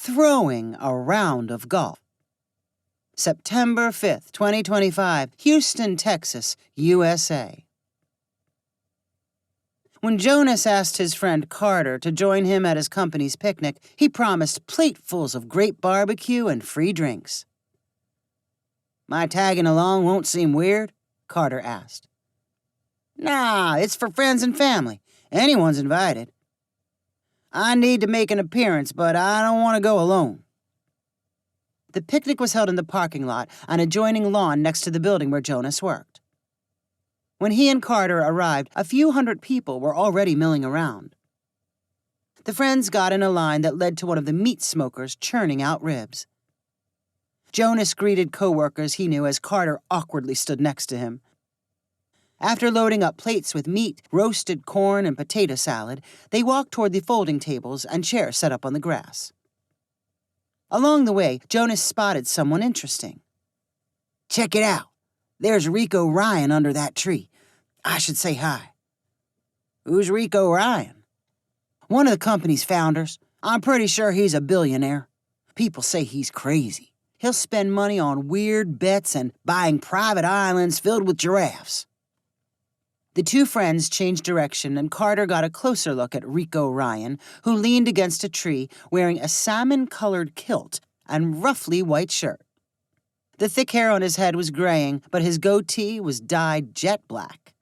throwing a round of golf. September 5th, 2025, Houston, Texas, USA. When Jonas asked his friend Carter to join him at his company's picnic, he promised platefuls of great barbecue and free drinks. "My tagging along won't seem weird?" Carter asked. "Nah, it's for friends and family. Anyone's invited. I need to make an appearance, but I don't want to go alone." The picnic was held in the parking lot on adjoining lawn next to the building where Jonas worked. When he and Carter arrived, a few hundred people were already milling around. The friends got in a line that led to one of the meat smokers churning out ribs. Jonas greeted co-workers he knew as Carter awkwardly stood next to him. After loading up plates with meat, roasted corn, and potato salad, they walked toward the folding tables and chairs set up on the grass. Along the way, Jonas spotted someone interesting. "Check it out. There's Rico Ryan under that tree. I should say hi." "Who's Rico Ryan?" "One of the company's founders. I'm pretty sure he's a billionaire. People say he's crazy. He'll spend money on weird bets and buying private islands filled with giraffes." The two friends changed direction, and Carter got a closer look at Rico Ryan, who leaned against a tree wearing a salmon-colored kilt and roughly white shirt. The thick hair on his head was graying, but his goatee was dyed jet black.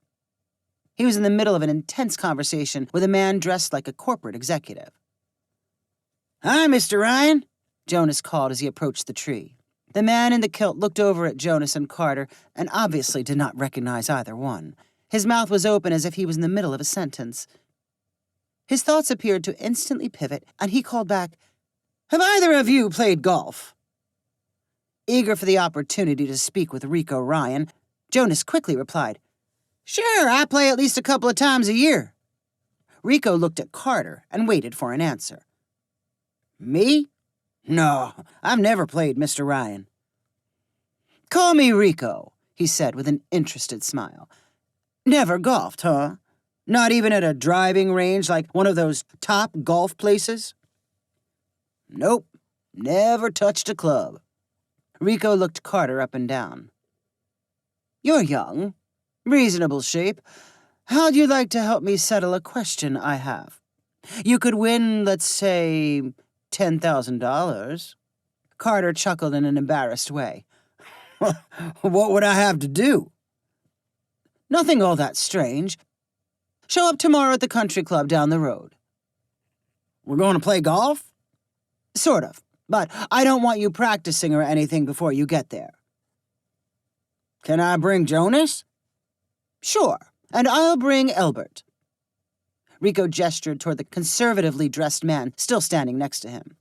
He was in the middle of an intense conversation with a man dressed like a corporate executive. "Hi, Mr. Ryan," Jonas called as he approached the tree. The man in the kilt looked over at Jonas and Carter and obviously did not recognize either one. His mouth was open as if he was in the middle of a sentence. His thoughts appeared to instantly pivot, and he called back, "Have either of you played golf?" Eager for the opportunity to speak with Rico Ryan, Jonas quickly replied, "Sure, I play at least a couple of times a year." Rico looked at Carter and waited for an answer. "Me? No, I've never played, Mr. Ryan." "Call me Rico," he said with an interested smile. "Never golfed, huh? Not even at a driving range like one of those top golf places?" "Nope, never touched a club." Rico looked Carter up and down. "You're young, reasonable shape. How'd you like to help me settle a question I have? You could win, let's say, $10,000. Carter chuckled in an embarrassed way. "What would I have to do?" "Nothing all that strange. Show up tomorrow at the country club down the road." "We're going to play golf?" "Sort of. But I don't want you practicing or anything before you get there." "Can I bring Jonas?" "Sure, and I'll bring Elbert." Rico gestured toward the conservatively dressed man still standing next to him.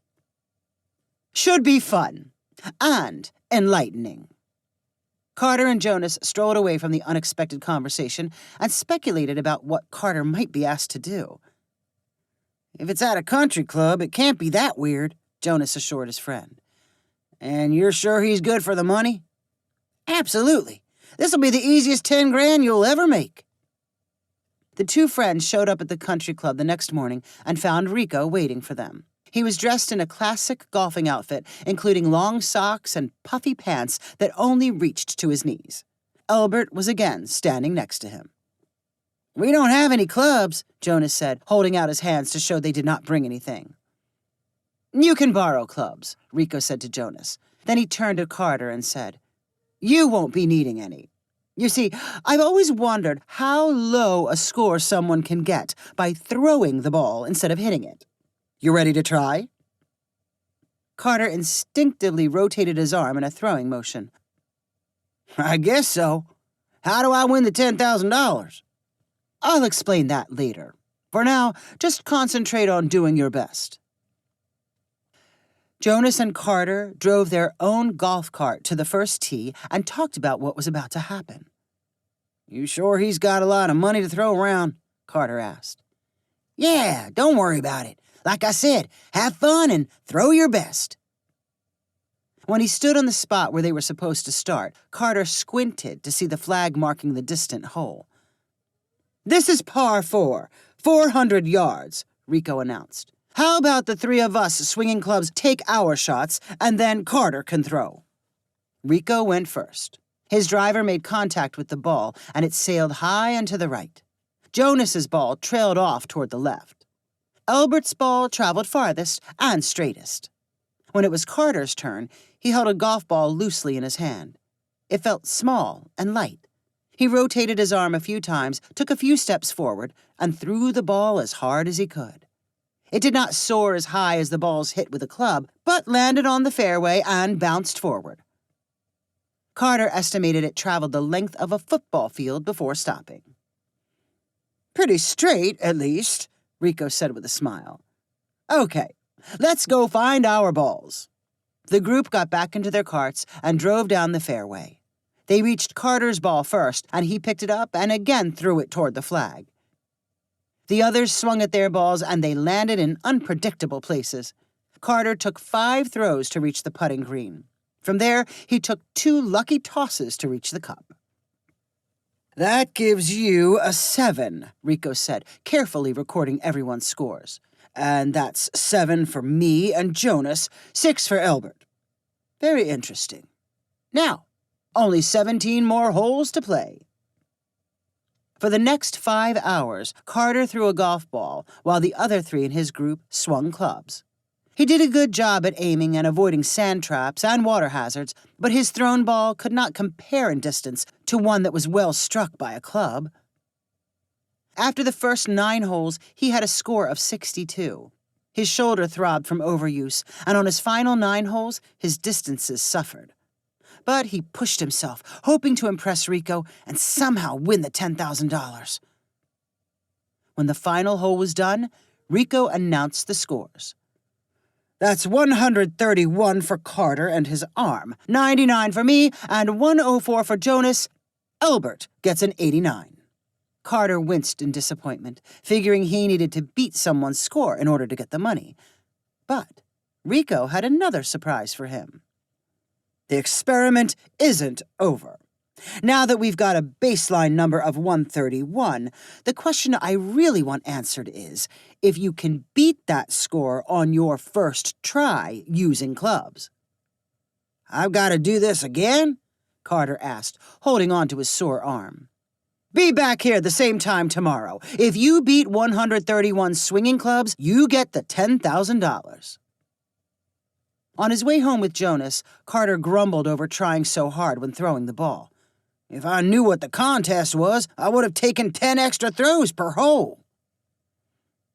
"Should be fun and enlightening." Carter and Jonas strolled away from the unexpected conversation and speculated about what Carter might be asked to do. "If it's at a country club, it can't be that weird," Jonas assured his friend. "And you're sure he's good for the money?" "Absolutely. This'll be the easiest 10 grand you'll ever make." The two friends showed up at the country club the next morning and found Rico waiting for them. He was dressed in a classic golfing outfit, including long socks and puffy pants that only reached to his knees. Elbert was again standing next to him. "We don't have any clubs," Jonas said, holding out his hands to show they did not bring anything. "You can borrow clubs," Rico said to Jonas. Then he turned to Carter and said, "You won't be needing any. You see, I've always wondered how low a score someone can get by throwing the ball instead of hitting it. You ready to try?" Carter instinctively rotated his arm in a throwing motion. "I guess so. How do I win the $10,000? "I'll explain that later. For now, just concentrate on doing your best." Jonas and Carter drove their own golf cart to the first tee and talked about what was about to happen. "You sure he's got a lot of money to throw around?" Carter asked. "Yeah, don't worry about it. Like I said, have fun and throw your best." When he stood on the spot where they were supposed to start, Carter squinted to see the flag marking the distant hole. "This is par 4, 400 yards," Rico announced. How about the three of us swinging clubs take our shots, and then Carter can throw? Rico went first. His driver made contact with the ball, and it sailed high and to the right. Jonas's ball trailed off toward the left. Elbert's ball traveled farthest and straightest. When it was Carter's turn, he held a golf ball loosely in his hand. It felt small and light. He rotated his arm a few times, took a few steps forward, and threw the ball as hard as he could. It did not soar as high as the balls hit with a club, but landed on the fairway and bounced forward. Carter estimated it traveled the length of a football field before stopping. "Pretty straight, at least," Rico said with a smile. "Okay, let's go find our balls." The group got back into their carts and drove down the fairway. They reached Carter's ball first, and he picked it up and again threw it toward the flag. The others swung at their balls, and they landed in unpredictable places. Carter took 5 throws to reach the putting green. From there, he took 2 lucky tosses to reach the cup. "That gives you a 7, Rico said, carefully recording everyone's scores. "And that's 7 for me and Jonas, 6 for Elbert. Very interesting. Now, only 17 more holes to play." For the next 5 hours, Carter threw a golf ball, while the other 3 in his group swung clubs. He did a good job at aiming and avoiding sand traps and water hazards, but his thrown ball could not compare in distance to one that was well struck by a club. After the first 9 holes, he had a score of 62. His shoulder throbbed from overuse, and on his final 9 holes, his distances suffered. But he pushed himself, hoping to impress Rico and somehow win the $10,000. When the final hole was done, Rico announced the scores. "That's 131 for Carter and his arm, 99 for me, and 104 for Jonas. Elbert gets an 89. Carter winced in disappointment, figuring he needed to beat someone's score in order to get the money. But Rico had another surprise for him. "The experiment isn't over. Now that we've got a baseline number of 131, the question I really want answered is if you can beat that score on your first try using clubs." "I've got to do this again?" Carter asked, holding on to his sore arm. "Be back here the same time tomorrow. If you beat 131 swinging clubs, you get the $10,000. On his way home with Jonas, Carter grumbled over trying so hard when throwing the ball. "If I knew what the contest was, I would have taken 10 extra throws per hole."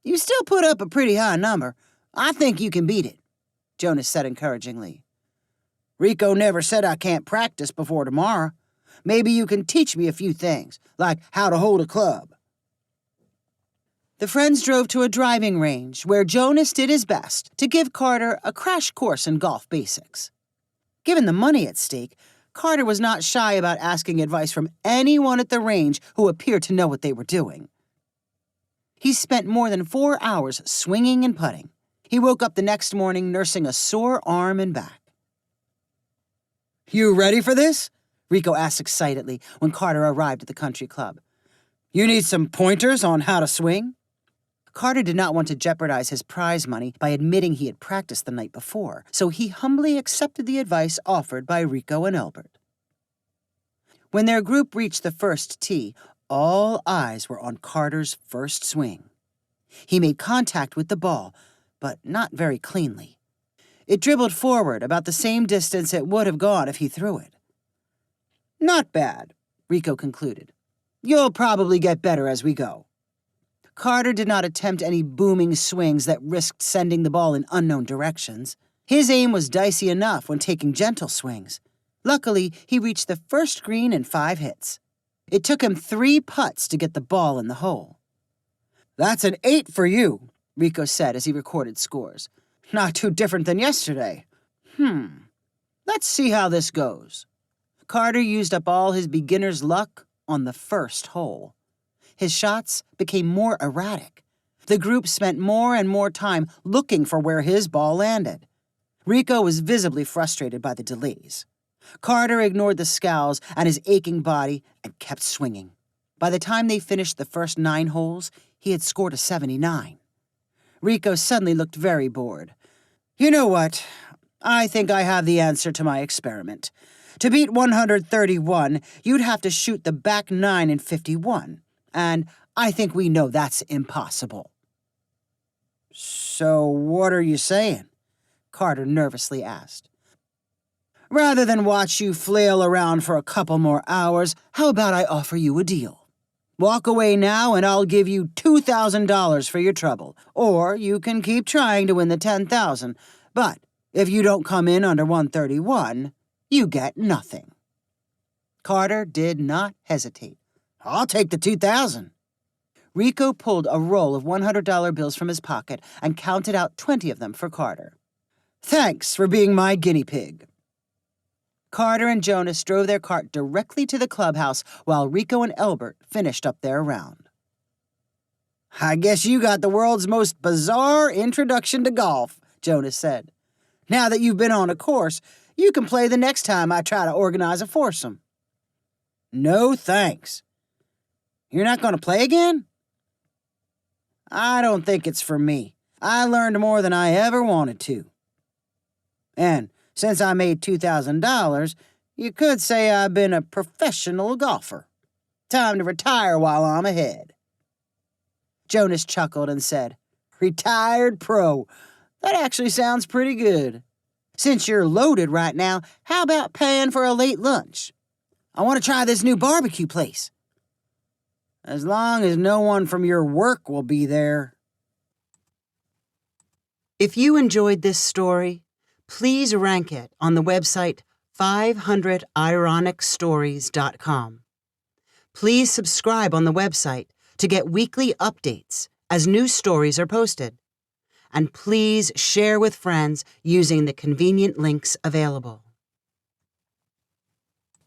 "You still put up a pretty high number. I think you can beat it," Jonas said encouragingly. "Rico never said I can't practice before tomorrow. Maybe you can teach me a few things, like how to hold a club." The friends drove to a driving range where Jonas did his best to give Carter a crash course in golf basics. Given the money at stake, Carter was not shy about asking advice from anyone at the range who appeared to know what they were doing. He spent more than 4 hours swinging and putting. He woke up the next morning nursing a sore arm and back. "You ready for this?" Rico asked excitedly when Carter arrived at the country club. "You need some pointers on how to swing?" Carter did not want to jeopardize his prize money by admitting he had practiced the night before, so he humbly accepted the advice offered by Rico and Elbert. When their group reached the first tee, all eyes were on Carter's first swing. He made contact with the ball, but not very cleanly. It dribbled forward about the same distance it would have gone if he threw it. "Not bad," Rico concluded. "You'll probably get better as we go." Carter did not attempt any booming swings that risked sending the ball in unknown directions. His aim was dicey enough when taking gentle swings. Luckily, he reached the first green in 5 hits. It took him 3 putts to get the ball in the hole. "That's an 8 for you," Rico said as he recorded scores. "Not too different than yesterday. Let's see how this goes." Carter used up all his beginner's luck on the first hole. His shots became more erratic. The group spent more and more time looking for where his ball landed. Rico was visibly frustrated by the delays. Carter ignored the scowls and his aching body and kept swinging. By the time they finished the first 9 holes, he had scored a 79. Rico suddenly looked very bored. You know what? I think I have the answer to my experiment. To beat 131, you'd have to shoot the back 9 in 51. And I think we know that's impossible. So what are you saying? Carter nervously asked. Rather than watch you flail around for a couple more hours, how about I offer you a deal? Walk away now and I'll give you $2,000 for your trouble. Or you can keep trying to win the $10,000. But if you don't come in under 131, you get nothing. Carter did not hesitate. I'll take the $2,000. Rico pulled a roll of $100 bills from his pocket and counted out 20 of them for Carter. Thanks for being my guinea pig. Carter and Jonas drove their cart directly to the clubhouse while Rico and Elbert finished up their round. I guess you got the world's most bizarre introduction to golf, Jonas said. Now that you've been on a course, you can play the next time I try to organize a foursome. No thanks. You're not going to play again? I don't think it's for me. I learned more than I ever wanted to. And since I made $2,000, you could say I've been a professional golfer. Time to retire while I'm ahead. Jonas chuckled and said, Retired pro. That actually sounds pretty good. Since you're loaded right now, how about paying for a late lunch? I want to try this new barbecue place. As long as no one from your work will be there. If you enjoyed this story, please rank it on the website 500ironicstories.com. Please subscribe on the website to get weekly updates as new stories are posted. And please share with friends using the convenient links available.